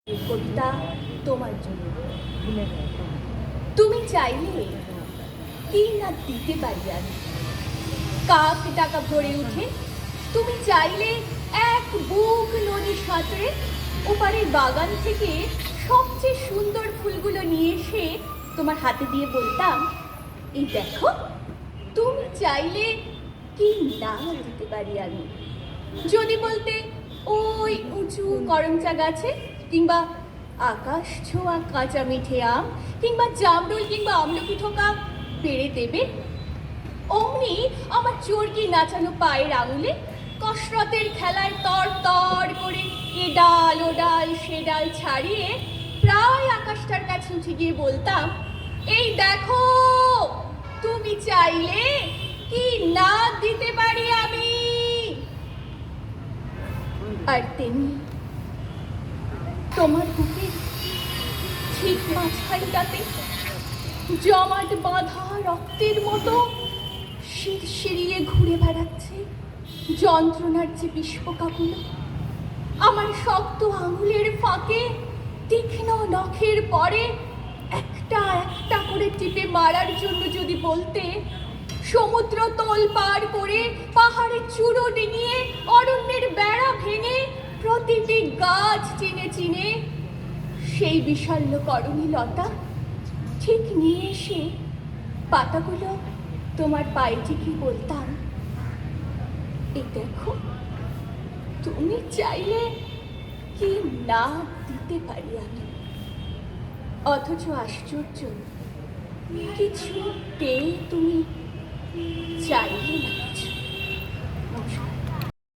কবিতা তোমার জন্য। তুমি চাইলে কি না দিতে পারি আমি। কাক টাকা ভরে উঠে তুমি চাইলে এক বুক নদী সাঁতরে ওপারের বাগান থেকে সবচেয়ে সুন্দর ফুলগুলো নিয়ে এসে তোমার হাতে দিয়ে বলতাম, এই দেখো। তুমি চাইলে কি না দিতে পারি আমি। যদি বলতে ওই উঁচু করমচা গাছে, কিংবা আকাশ ছোঁয়া কাঁচা মিঠে আম, কিংবা জামরুল, কিংবা আমলকি ঠোকা পেড়ে দেবে, অমনি আমার চর্কি নাচানো পায়ের আঙুলে কসরতের খেলায় তর তর করে এ ডাল ও ডাল সে ডাল ছাড়িয়ে প্রায় আকাশটার কাছে উঠে গিয়ে বলতাম, এই দেখো। তুমি চাইলে কি না দিতে পারি আমি। আর তেমনি তোমার বুকের ঠিক মাঝখানটাতে জমাট বাঁধা রক্তের মতো শিরশিরিয়ে ঘুরে বেড়াচ্ছে যন্ত্রণার যে বিস্ফোকাগুলো। আমার শক্ত আঙুলের ফাঁকে তীক্ষ্ণ নখের পরে একটা একটা করে টিপে মারার জন্য যদি বলতে, সমুদ্র তল পার করে পাহাড়ের চূড়ো ডিঙিয়ে অরণ্যের বেড়া ভেঙে প্রতিটি গাছ চিনে চিনে সেই বিষণ্ণ করণী লতা ঠিক নিয়ে এসে পাতাগুলো তোমার পায়ে টিকে বলতাম, এই দেখো। তুমি চাইলে কি না দিতে পারি আমি। অথচ আশ্চর্য, কিছুতেই তুমি চাইলে না।